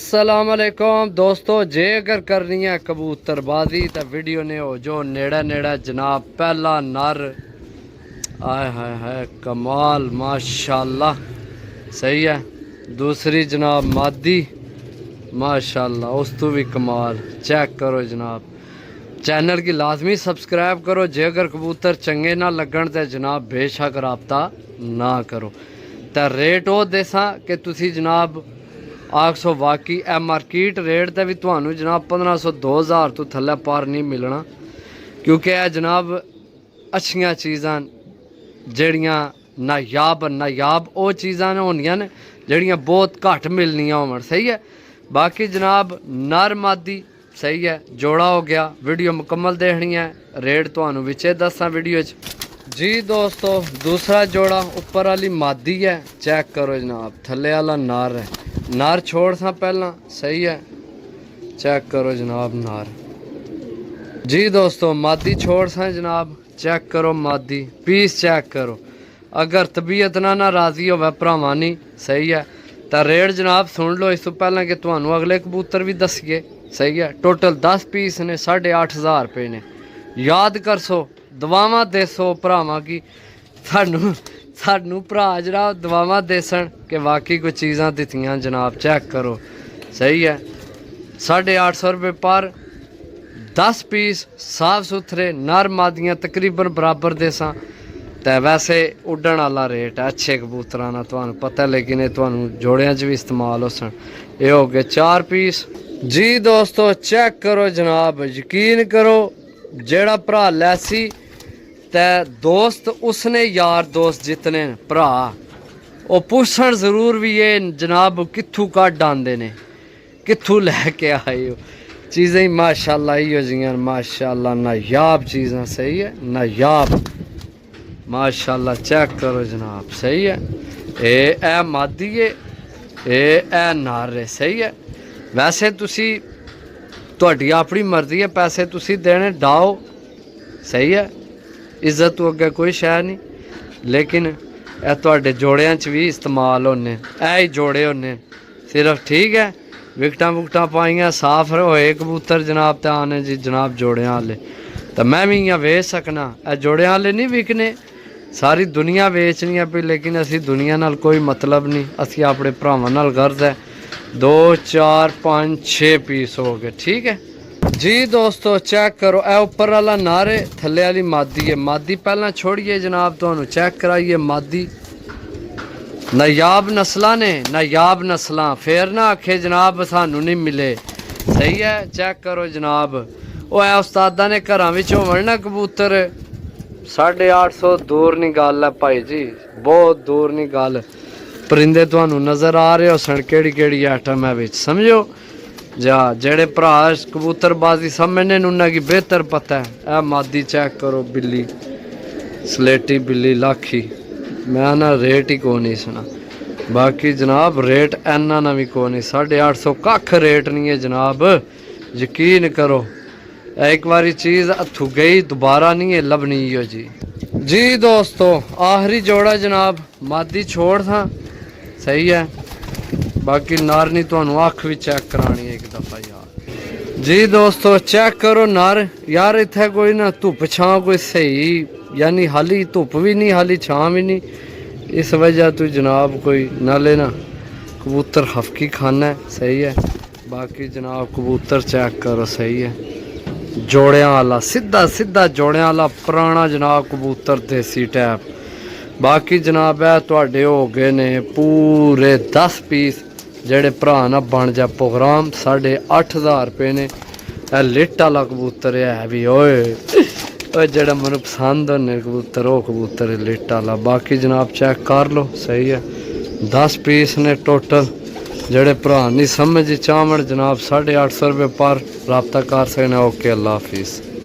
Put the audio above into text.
अस्सलाम वालेकुम दोस्तों, जे अगर करनी है कबूतरबाजी तो वीडियो ने हो जो नेड़ा नेड़ा जनाब। पहला नर आय हाय हाय कमाल माशाल्लाह सही है। दूसरी जनाब मादी माशाल्लाह उस तो भी कमाल। चेक करो जनाब, चैनल की लाजमी सब्सक्राइब करो। जे अगर कबूतर चंगे ना लगन तो जनाब बेशक रबता ना करो। तो रेट वो देसा कि तुसी जनाब आखो वाकई ए मार्केट रेट ते भी तुहानू जनाब 1500 2000 तो थल्ले पार नहीं मिलना, क्योंकि यह जनाब अच्छियां चीज़ां जड़ियाँ नायाब वो चीज़ां होंदियां ने जड़ियाँ बहुत घट मिलनियां होवन। सही है। बाकी जनाब नर मादी सही है, जोड़ा हो गया। वीडियो मुकम्मल देखनी है, रेट तुहानू विचे दसा वीडियो जी। दोस्तों दूसरा जोड़ा ऊपर वाली मादी है, चेक करो जनाब। थल्ले वाला नर है, नार छोड़ सा पहला सही है। चेक करो जनाब नार जी। दोस्तों मादी छोड़ सा जनाब, चेक करो मादी पीस चेक करो। अगर तबीयत ना राजी हो भरावां नहीं सही है तो रेट जनाब सुन लो इस तो पहला कि तुहानू अगले कबूतर भी दसीए सही है। टोटल 10 पीस ने 8500 रुपये ने। याद कर सो दुआवां देसो भरावां की सानू भरा जरा दुआवां देसन कि वाकई कोई चीज़ां दित्तियां जनाब। चेक करो सही है। 850 रुपये पर 10 पीस साफ सुथरे नर मादियाँ तकरीबन बराबर देसा। तो वैसे उड्डण वाला रेट है अच्छे कबूतरां दा तुहानू पता है, लेकिन ये तुहानू जोड़ियां च भी इस्तेमाल हो सन। ये हो गए 4 पीस जी। दोस्तों चेक करो जनाब, यकीन करो जेड़ा भरा लैसी ते दोस्त उसने यार दोस्त जितने भरा वो पूछण जरूर भी ये जनाब कित्थू कड आंदे ने, कित्थू लैके आए हो। चीज़ें ही माशाल्लाह ही हो जियां माशाल्लाह नायाब चीज़ां सही है, नायाब माशाल्लाह। चेक करो जनाब सही है। ए मादी है, ए नार है सही है। वैसे तुसी तुहाडी अपनी मर्जी है, पैसे तुसी देने डाओ सही है। इज्जत तो अगे कोई शह नहीं, लेकिन यह तुहाडे जोड़ियां च भी इस्तेमाल होने, ऐ जोड़े होने सिर्फ ठीक है। विकटां वुकटां पाइयां साफ होए कबूतर जनाब ते आने जी जनाब जोड़ियां वाले। तो मैं भी इयां वेच सकना, ए जोड़ियां वाले नहीं विकने, सारी दुनिया वेचनी है पी। लेकिन असी दुनिया नाल कोई मतलब नहीं, असी अपने भरावां नाल गर्ज है। 2 4 5 6 पीस हो गए ठीक है जी। दोस्तों चेक करो ए ऊपर वाला नारे थल्ले वाली मादी है। मादी पहला छोड़िए जनाब, तुहानू चेक कराइए मादी नायाब नस्लां ने, नायाब नस्लां फिर ना आखे जनाब सानू नहीं मिले सही है। चेक करो जनाब वो है उस्तादा ने घरां विच होवन ना कबूतर 850 दूर नहीं गल है भाई जी, बहुत दूर नहीं गल। परिंदे तुहानू नज़र आ रहे हो सन केड़ी केड़ी आइटम है विच समझो जा। जेड़े भरा कबूतरबाजी समझने उन्हें की बेहतर पता है। ए मादी चेक करो बिल्ली स्लेटी बिल्ली लाखी, मैं ना रेट ही को नहीं सुना। बाकी जनाब रेट इन्ना ना भी को नहीं, 850 कख रेट नहीं है जनाब। यकीन करो एक बारी चीज़ हथू गई दोबारा नहीं है लभनी हो जी। दोस्तों आखिरी जोड़ा जनाब मादी छोड़ था सही है। बाकी नार नहीं तुहानू अख भी चेक करानी है एक दफ़ा यार जी। दोस्तों चेक करो नार यार, इत्थे कोई ना धुप छां कोई सही, यानी हाली धुप भी नहीं हाली छां भी नहीं। इस वजह तो जनाब कोई नाले ना कबूतर हफकी खाना है सही है। बाकी जनाब कबूतर चेक करो सही है, जोड़ियां वाला सीधा जोड़ियां वाला पुराना जनाब कबूतर देसी टैप। बाकी जनाब है तुहाडे हो गए ने पूरे 10 पीस जेड़े भरा ना बन जा प्रोग्राम 8500 रुपये ने। लिट वाला कबूतर है भी ओए जेड़ा मैनू पसंद होने कबूतर वो कबूतर लिट वाला। बाकी जनाब चेक कर लो सही है। 10 पीस ने टोटल जेड़े भरा नहीं समझ चावण जनाब 850 रुपये पर रबता कर सकने। ओके अल्लाह हाफिज़।